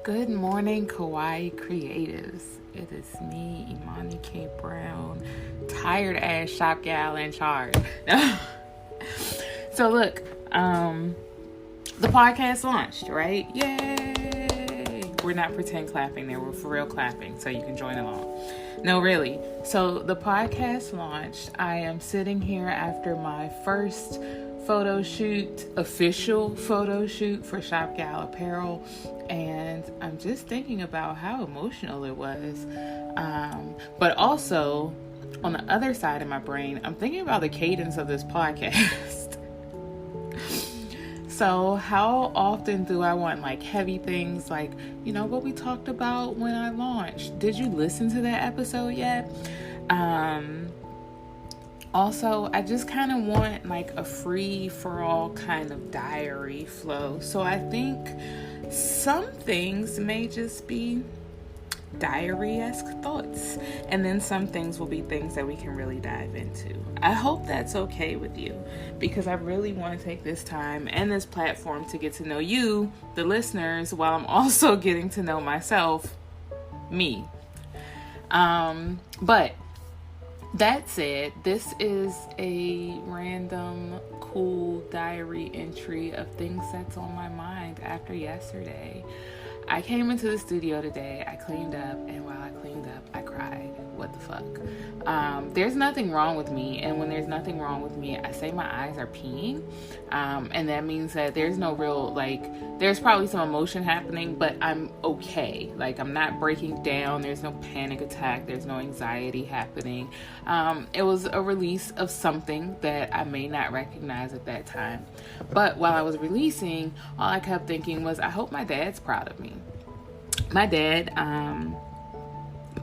Good morning, Kawaii Creatives. It is me, Imani K. Brown, tired ass Shoppe Gal in charge. So look, the podcast launched, right? Yay! We're not pretend clapping there, we're for real clapping, so you can join along. No, really. So the podcast launched. I am sitting here after my first official photo shoot for Shoppe Gal Apparel, and I'm just thinking about how emotional it was. But also, on the other side of my brain, I'm thinking about the cadence of this podcast. So how often do I want like heavy things like, what we talked about when I launched? Did you listen to that episode yet? Also, I just kind of want like a free-for-all kind of diary flow. So I think some things may just be diary-esque thoughts. And then some things will be things that we can really dive into. I hope that's okay with you, because I really want to take this time and this platform to get to know you, the listeners, while I'm also getting to know myself, me. But that said, this is a random, cool diary entry of things that's on my mind after yesterday. I came into the studio today, I cleaned up, and while I cleaned up, I cried. What the fuck? There's nothing wrong with me, and when there's nothing wrong with me, I say my eyes are peeing, and that means that there's no real, there's probably some emotion happening, but I'm okay. I'm not breaking down, there's no panic attack, there's no anxiety happening. It was a release of something that I may not recognize at that time, but while I was releasing, all I kept thinking was, I hope my dad's proud of me. My dad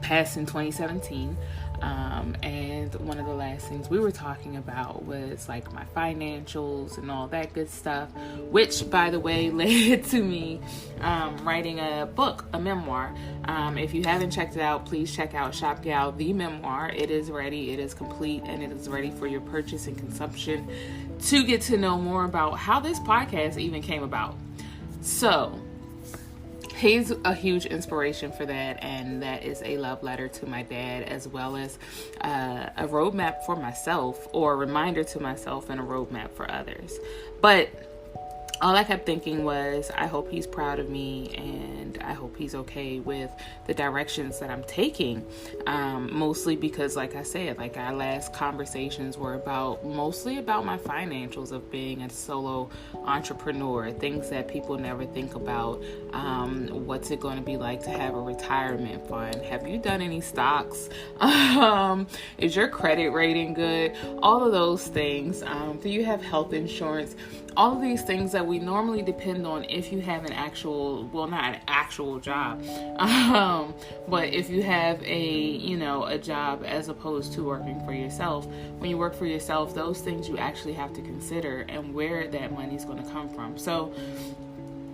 passed in 2017, and one of the last things we were talking about was my financials and all that good stuff, which, by the way, led to me writing a book, a memoir. If you haven't checked it out, please check out Shoppe Gal, the memoir. It is ready, it is complete, and it is ready for your purchase and consumption to get to know more about how this podcast even came about. So he's a huge inspiration for that, and that is a love letter to my dad, as well as a roadmap for myself, or a reminder to myself and a roadmap for others. But all I kept thinking was, I hope he's proud of me, and I hope he's okay with the directions that I'm taking. Mostly because, like I said, our last conversations were mostly about my financials of being a solo entrepreneur, things that people never think about. What's it going to be like to have a retirement fund? Have you done any stocks? Is your credit rating good? All of those things. Do you have health insurance? All of these things that we normally depend on if you have not an actual job, but if you have a job as opposed to working for yourself. When you work for yourself, those things you actually have to consider, and where that money is going to come from. So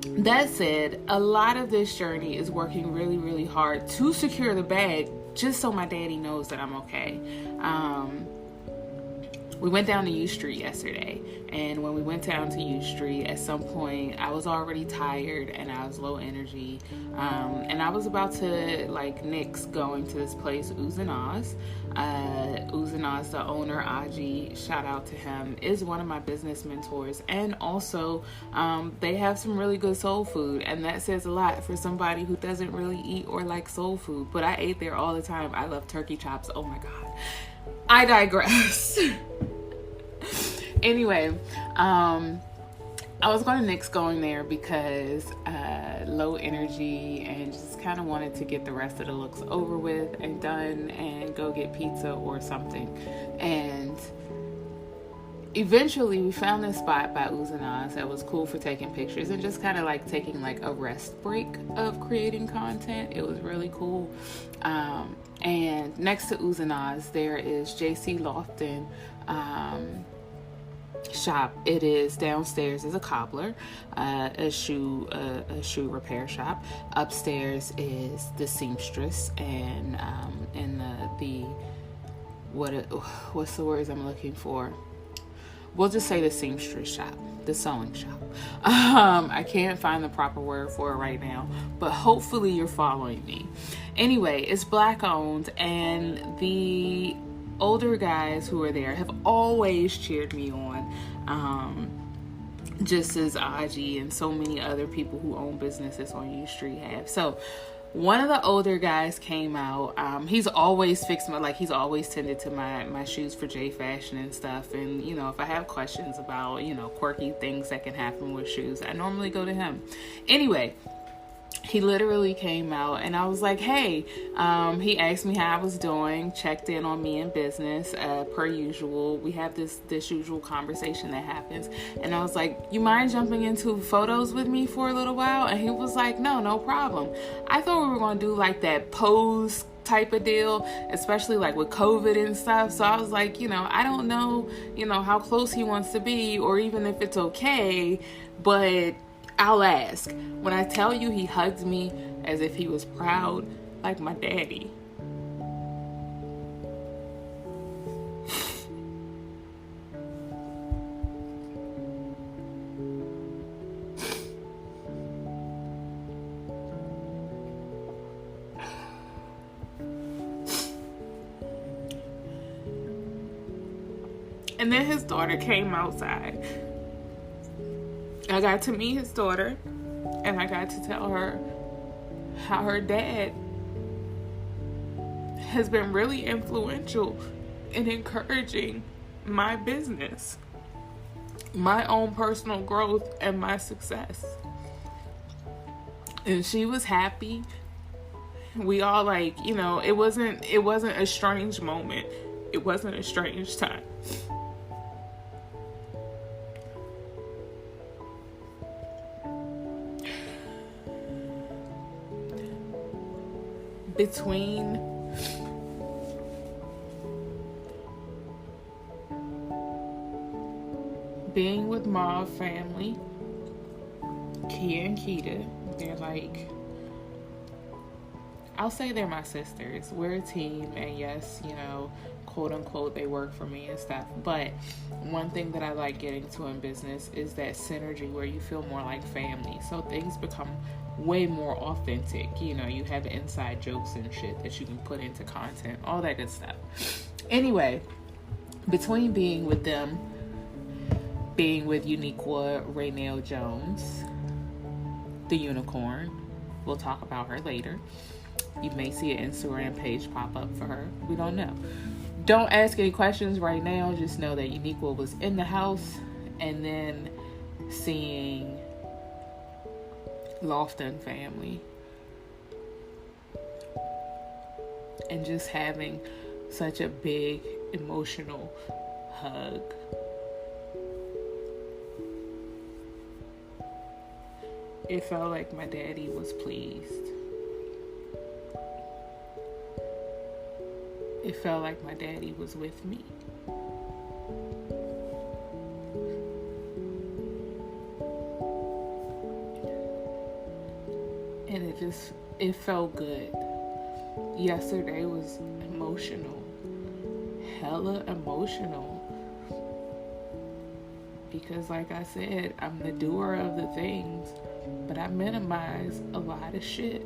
that said, a lot of this journey is working really, really hard to secure the bag, just so my daddy knows that I'm okay. We went down to U Street yesterday, and when we went down to U Street, at some point, I was already tired and I was low energy, and I was about to nix going to this place, Osun. Osun, the owner, Aji, shout out to him, is one of my business mentors, and also they have some really good soul food, and that says a lot for somebody who doesn't really eat or like soul food, but I ate there all the time. I love turkey chops. Oh my god, I digress. Anyway, I was going to nix going there because low energy, and just kind of wanted to get the rest of the looks over with and done and go get pizza or something. And eventually we found this spot by Osun that was cool for taking pictures and just kind of taking a rest break of creating content. It was really cool. And next to Osun, there is JC Lofton shop. It is downstairs is a cobbler, a shoe repair shop. Upstairs is the seamstress, and what's the words I'm looking for? we'll just say the seamstress shop, the sewing shop. I can't find the proper word for it right now, but hopefully you're following me. Anyway, it's Black owned, and the older guys who are there have always cheered me on, just as Aji and so many other people who own businesses on U Street have. So one of the older guys came out. He's always fixed he's always tended to my shoes for J Fashion and stuff. And, you know, if I have questions about, you know, quirky things that can happen with shoes, I normally go to him. Anyway, he literally came out, and I was like, hey, he asked me how I was doing, checked in on me in business, per usual. We have this usual conversation that happens. And I was like, you mind jumping into photos with me for a little while? And he was like, no problem. I thought we were going to do like that pose type of deal, especially like with COVID and stuff. So I was like, you know, I don't know, you know, how close he wants to be, or even if it's okay, but I'll ask. When I tell you he hugged me as if he was proud, like my daddy. And then his daughter came outside. I got to meet his daughter, and I got to tell her how her dad has been really influential in encouraging my business, my own personal growth, and my success. And she was happy. We all, like, you know, it wasn't a strange moment. It wasn't a strange time. Between being with my family, Kia and Kita, they're like, I'll say they're my sisters. We're a team, and yes, you know, quote unquote, they work for me and stuff. But one thing that I like getting to in business is that synergy where you feel more like family. So things become way more authentic. You know, you have inside jokes and shit that you can put into content, all that good stuff. Anyway, between being with them, being with Uniqua Raynell Jones, the unicorn, we'll talk about her later. You may see an Instagram page pop up for her. We don't know. Don't ask any questions right now. Just know that Uniqua was in the house, and then seeing Lofton family, and just having such a big emotional hug. It felt like my daddy was pleased. It felt like my daddy was with me. And it felt good. Yesterday was emotional. Hella emotional. Because like I said, I'm the doer of the things, but I minimize a lot of shit.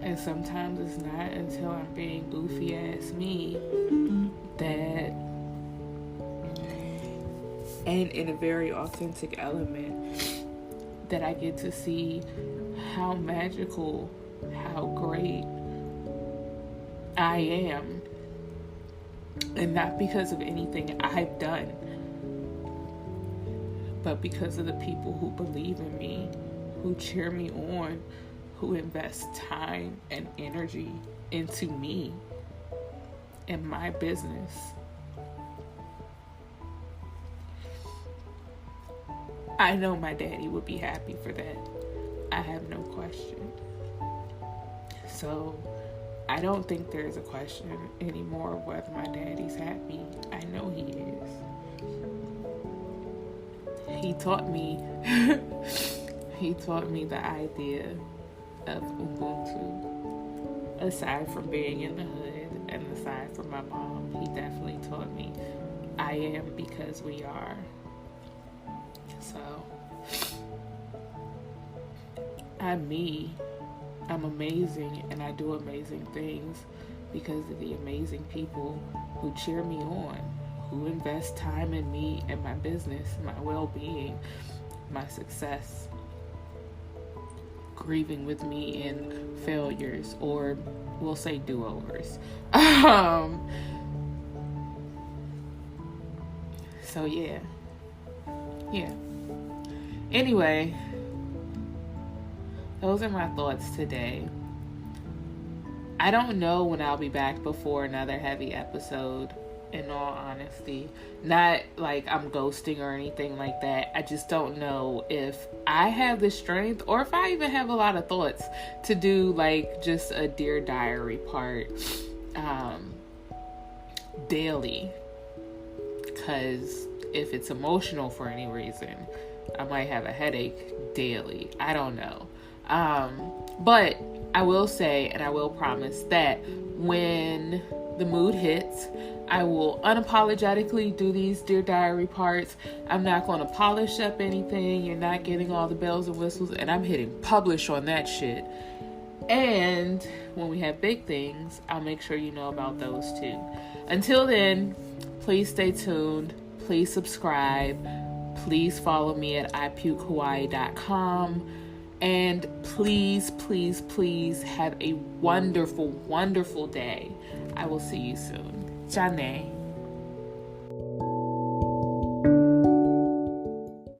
And sometimes it's not until I'm being goofy ass me that, and in a very authentic element, that I get to see how magical, how great I am. And not because of anything I've done, but because of the people who believe in me, who cheer me on, who invest time and energy into me and my business. I know my daddy would be happy for that. I have no question. So I don't think there's a question anymore of whether my daddy's happy. I know he is. He taught me the idea of Ubuntu. Aside from being in the hood, and aside from my mom, he definitely taught me I am because we are. So, I'm me. I'm amazing, and I do amazing things because of the amazing people who cheer me on, who invest time in me and my business, my well-being, my success, grieving with me in failures, or we'll say do-overs. So yeah. Anyway, those are my thoughts today. I don't know when I'll be back before another heavy episode, in all honesty. Not like I'm ghosting or anything like that. I just don't know if I have the strength or if I even have a lot of thoughts to do like just a Dear Diary part daily. Because if it's emotional for any reason, I might have a headache daily. I don't know. But I will say, and I will promise that when the mood hits, I will unapologetically do these Dear Diary parts. I'm not going to polish up anything. You're not getting all the bells and whistles, and I'm hitting publish on that shit. And when we have big things, I'll make sure you know about those too. Until then, please stay tuned. Please subscribe. Please follow me at ipukehawaii.com. And please, please, please have a wonderful, wonderful day. I will see you soon. Jane.